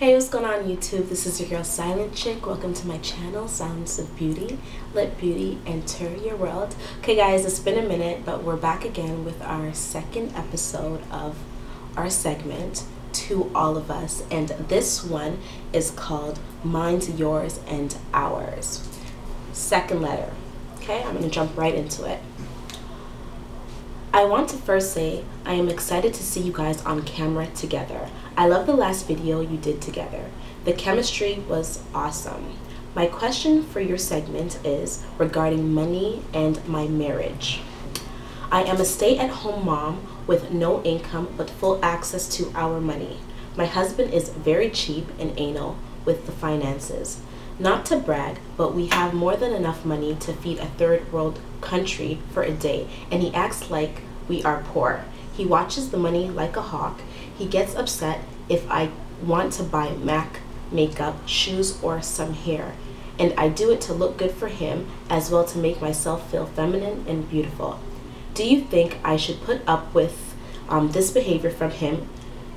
Hey, what's going on YouTube? This is your girl Silent Chick. Welcome to my channel, Sounds of Beauty. Let beauty enter your world. Okay guys, it's been a minute, but we're back again with our second episode of our segment, To All of Us. And this one is called Mine's, Yours, and Ours. Second letter. Okay, I'm going to jump right into it. I want to first say I am excited to see you guys on camera together. I love the last video you did together. The chemistry was awesome. My question for your segment is regarding money and my marriage. I am a stay-at-home mom with no income but full access to our money. My husband is very cheap and anal with the finances. Not to brag, but we have more than enough money to feed a third world country for a day, and he acts like we are poor. He watches the money like a hawk. He gets upset if I want to buy MAC makeup, shoes, or some hair, and I do it to look good for him as well to make myself feel feminine and beautiful. Do you think I should put up with this behavior from him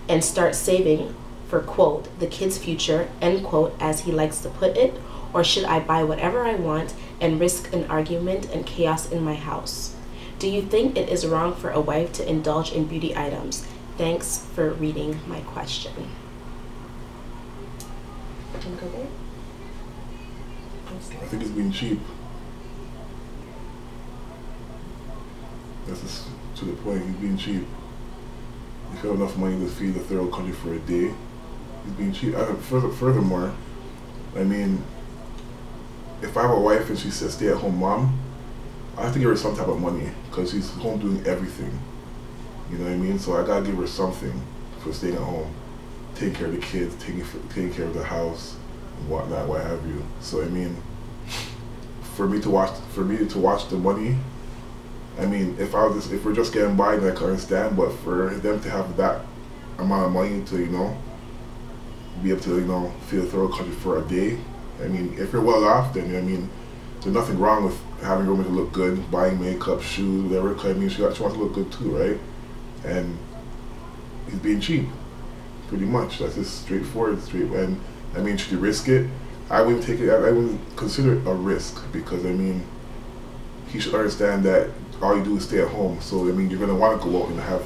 and start saving for, quote, the kid's future, end quote, as he likes to put it, or should I buy whatever I want and risk an argument and chaos in my house? Do you think it is wrong for a wife to indulge in beauty items? Thanks for reading my question. I think it's being cheap. That's just to the point. He's being cheap. If you have enough money to feed the third world country for a day, he's being cheap. Furthermore, I mean, if I have a wife and she's a stay-at-home mom, I have to give her some type of money because she's home doing everything. You know what I mean? So I gotta give her something for staying at home, taking care of the kids, taking care of the house, and whatnot, what have you. So I mean, for me to watch the money, I mean, if we're just getting by, then I can understand. But for them to have that amount of money to, you know, be able to, you know, feed a third country for a day, I mean, if you're well off, then I mean, there's nothing wrong with having a woman to look good, buying makeup, shoes, whatever. Cause I mean, she wants to look good too, right? And he's being cheap, pretty much. That's just straightforward, And I mean, should you risk it? I wouldn't take it. I wouldn't consider it a risk because I mean, he should understand that all you do is stay at home. So I mean, you're gonna want to go out and have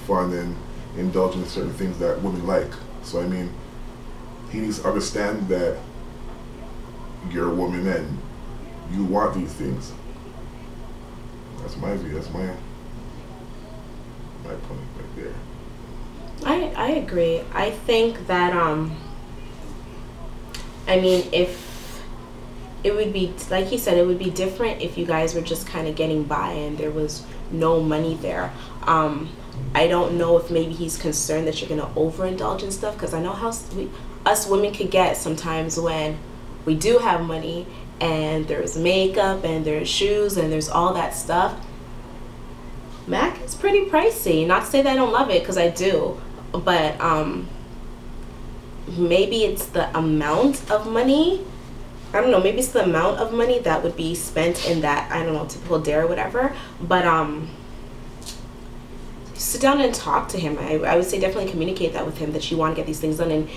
fun and indulge in certain things that women like. So I mean, he needs to understand that you're a woman and you want these things. That's my view. That's my point right there. I agree. I think that I mean, if it would be, like he said, it would be different if you guys were just kind of getting by and there was no money there. I don't know if maybe he's concerned that you're gonna overindulge in stuff, because I know how us women could get sometimes when we do have money and there's makeup and there's shoes and there's all that stuff. MAC is pretty pricey. Not to say that I don't love it, because I do, but maybe it's the amount of money. I don't know, maybe it's the amount of money that would be spent in that, I don't know, typical dare or whatever. But sit down and talk to him. I would say definitely communicate that with him, that you want to get these things done. And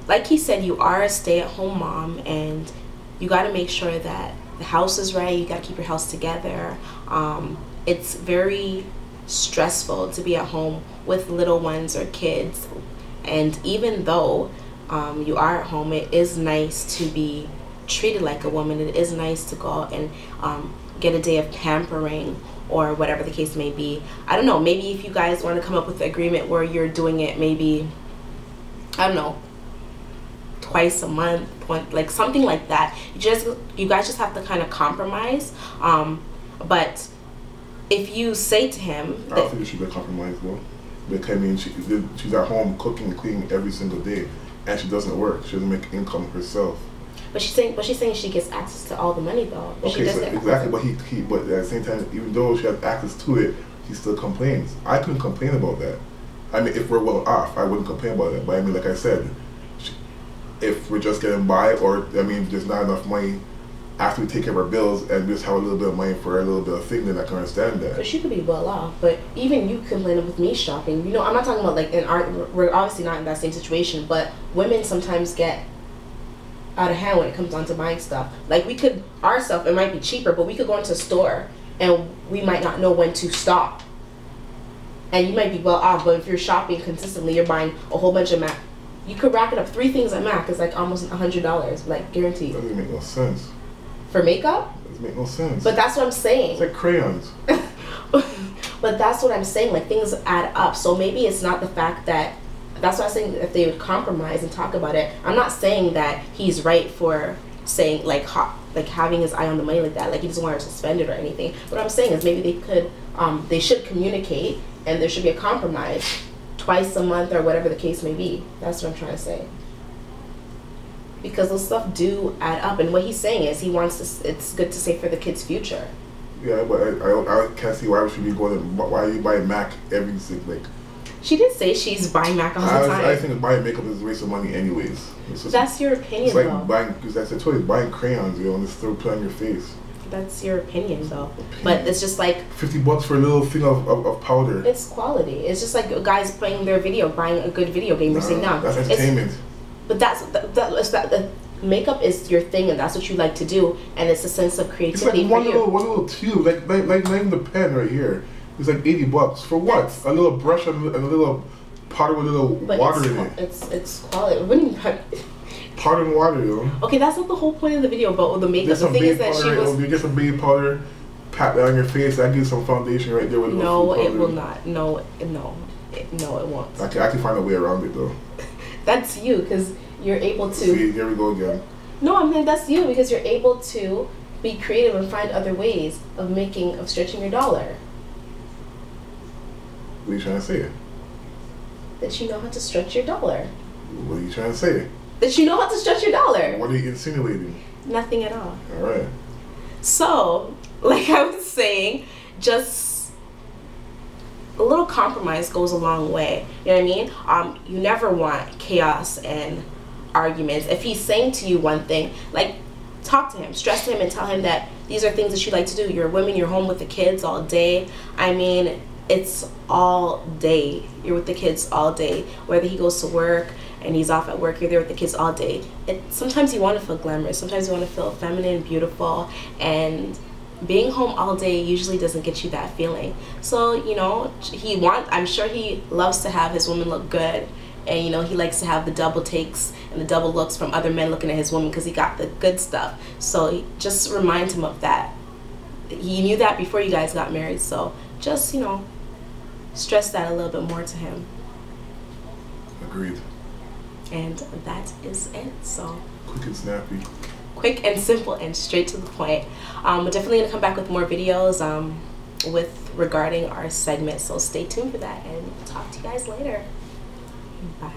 like he said, you are a stay-at-home mom and you got to make sure that the house is right. You got to keep your house together. It's very stressful to be at home with little ones or kids. And even though you are at home, it is nice to be treated like a woman. It is nice to go out and get a day of pampering or whatever the case may be. I don't know, maybe if you guys want to come up with an agreement where you're doing it maybe, I don't know, twice a month, like something like that. You guys just have to kind of compromise. But if you say to him that, I don't think it should be a compromise though. Because I mean, she's at home cooking and cleaning every single day, and she doesn't work. She doesn't make income herself. But she's saying she gets access to all the money though. But okay, so exactly. But at the same time, even though she has access to it, he still complains. I couldn't complain about that. I mean, if we're well off, I wouldn't complain about that. But I mean, like I said, if we're just getting by, or I mean, there's not enough money after we take care of our bills and we just have a little bit of money for a little bit of thing, then I can understand that. But she could be well off. But even you complaining with me shopping, you know, I'm not talking about like we're obviously not in that same situation, but women sometimes get out of hand when it comes down to buying stuff. Like we could, our stuff, it might be cheaper, but we could go into a store and we might not know when to stop. And you might be well off, but if you're shopping consistently, you're buying a whole bunch of MAC. You could rack it up. 3 things at MAC is like almost $100, like guaranteed. That doesn't make no sense. For makeup? That doesn't make no sense. But that's what I'm saying. It's like crayons. But that's what I'm saying. Like things add up. So maybe it's not the fact that. That's what I'm saying. If they would compromise and talk about it, I'm not saying that he's right for saying like having his eye on the money like that. Like he doesn't want her to spend it or anything. What I'm saying is maybe they could, they should communicate and there should be a compromise twice a month or whatever the case may be. That's what I'm trying to say. Because those stuff do add up, and what he's saying is he wants to. It's good to save for the kids' future. Yeah, but I can't see why we should be going. Why are you buying MAC every single like? She did say she's buying MAC all the time. I think buying makeup is a waste of money anyways. That's your opinion, it's like though. buying, because that's the choice. Buying crayons, you know, and just throw put on your face. That's your opinion, though. But it's just like $50 for a little thing of powder. It's quality. It's just like guys playing their video, buying a good video game. You're saying no. That's entertainment. But that makeup is your thing, and that's what you like to do, and it's a sense of creativity. It's like one little tube, like not even the pen right here. It's like $80 for what? A little brush and a little powder with a little water in it. It's quality. What do you mean? Powder and water, you know. Okay, that's not the whole point of the video about the makeup. The thing is that she was. You get some baby powder, pat that on your face. That gives some foundation right there with no, it will not. No, it won't. I can find a way around it though. That's you, because you're able to. See, here we go again. No, I'm saying that's you because you're able to be creative and find other ways of stretching your dollar. What are you trying to say? That you know how to stretch your dollar. What are you trying to say? That you know how to stretch your dollar. What are you insinuating? Nothing at all. All right. So, like I was saying, just a little compromise goes a long way. You know what I mean? You never want chaos and arguments. If he's saying to you one thing, like, talk to him, stress to him, and tell him that these are things that you like to do. You're a woman, you're home with the kids all day. I mean, it's all day. You're with the kids all day. Whether he goes to work and he's off at work, you're there with the kids all day. Sometimes you want to feel glamorous. Sometimes you want to feel feminine, beautiful, and being home all day usually doesn't get you that feeling. So, you know, I'm sure he loves to have his woman look good, and, you know, he likes to have the double takes and the double looks from other men looking at his woman because he got the good stuff. So just remind him of that. He knew that before you guys got married, so just, you know, stress that a little bit more to him. Agreed. And that is it. So quick and snappy. Quick and simple and straight to the point. We're definitely gonna come back with more videos regarding our segment. So stay tuned for that, and talk to you guys later. Bye.